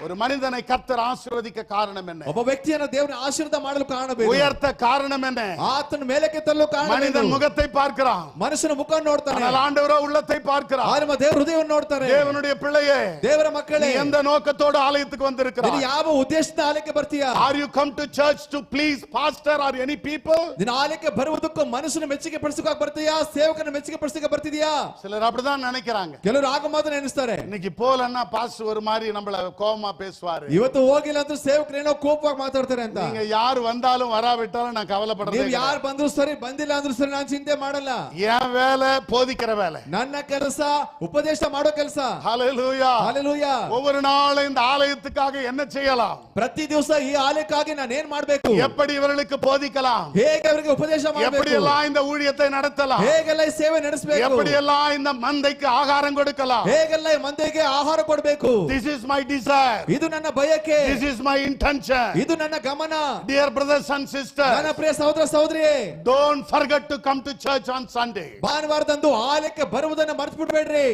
ஒரு மனிதனை கர்த்தர் ஆசீர்வதிக்க காரணம் என்ன? ಒಬ್ಬ ವ್ಯಕ್ತಿಯನ್ನು ದೇವರು ಆಶೀರ್ವಾದ ಮಾಡಲು ಕಾರಣವೇನು? உயர்த்த காரணம் என்ன? ಆತನ ಮೇಲಕ್ಕೆ ತರಲು ಕಾರಣ மனிதன் முகத்தை பார்க்கிறான், ಮನುಷ್ಯನ ಮುಖ ನೋಡ್ತಾನೆ, ஆனால் ஆண்டவரோ உள்ளத்தை பார்க்கிறார். ಆದ್ರೆ ದೇವರ ಹೃದಯವನ್ನು ನೋಡ್ತಾರೆ. தேவனுடைய பிள்ளையே, ದೇವರ ಮಕ್ಕಳೇ, நீ எந்த நோக்கத்தோடு ஆலயத்துக்கு வந்திருக்கிறாய்? ನೀನು ಯಾವ ಉದ್ದೇಶದಿಂದ ಆಲಯಕ್ಕೆ ಬರ್ತೀಯಾ? Are you come to church to please pastor or any people? ನೀನು ಆಲಯಕ್ಕೆ ಬರುವುದಕ್ಕೂ ಮನುಷ್ಯನ ಮೆಚ್ಚುಗೆ ಪಡಿಸೋಕೆ ಬರ್ತೀಯಾ, ಸೇವಕನ ಮೆಚ್ಚುಗೆ ಪಡಿಸೋಕೆ ಬರ್ತಿದ್ಯಾ? சிலர் அப்படிதான் நினைக்கிறாங்க. ಕೆಲವರು ಆಗ ಮಾತ್ರ ನೆನೆಸ್ತಾರೆ. இன்னைக்கு போலன்னா பாஸ்டர் ஒரு மாதிரி நம்மள கோவமா பேசுவாரு. ಇವತ್ತು ಹೋಗಿಲ್ಲ ಅಂತ ಸೇವಕರು ಏನೋ ಕೋಪವಾಗಿ ಮಾತಾಡ್ತಾರೆ ಅಂತ. நீங்க யார் வந்தாலும் வராவிட்டாலும் நான் கவலைப்படுறேன். ನೀವು ಯಾರು ಬಂದ್ರು ಸರಿ, ಬಂದಿಲ್ಲ ಅಂದ್ರೂ ಸರಿ, ನಾನು ಚಿಂತೆ ಮಾಡಲ್ಲ. என் வேலை போதிக்கிற வேலை, ನನ್ನ ಕೆಲಸ ಉಪದೇಶ ಮಾಡೋ ಕೆಲಸ. ஹalleluya ஹalleluya. ஒவ்வொரு நாளும் இந்த ஆலயத்துக்காக என்ன செய்யலாம்? ಪ್ರತಿ ದಿವಸ ಈ ಆಲಯಕ್ಕಾಗಿ ನಾನು ಏನು ಮಾಡಬೇಕು? எப்படி இவர்களுக்கு போதிக்கலாம்? ಹೇಗೆ ಅವರಿಗೆ ಉಪದೇಶ ಮಾಡಬೇಕು? எப்படி எல்லாம் இந்த ஊழியத்தை நடத்தலாம்? ಹೇಗೆಲ್ಲ ಈ ಸೇವೆ ನಡೆಸಬೇಕು? எப்படி எல்லாம் இந்த மந்தைக்கு ஆகாரம் கொடுக்கலாம்? ಹೇಗೆಲ್ಲ ಈ ಮಂದೆಗೆ ಆಹಾರ ಕೊಡಬೇಕು? This is my desire. ಇದು ನನ್ನ ಬಯಕೆ. This is my intention. ಇದು ನನ್ನ ಗಮನ. Dear brothers and sisters, ನನ್ನ ಪ್ರಿಯ ಸಹೋದರ ಸಹೋದರಿಯೇ, don't forget to come to church on Sunday. ಭಾನುವಾರದಂದು ಆಲಯಕ್ಕೆ ಬರುವುದನ್ನು ಮರೆತು ಬಿಡಬೇಡ್ರಿ.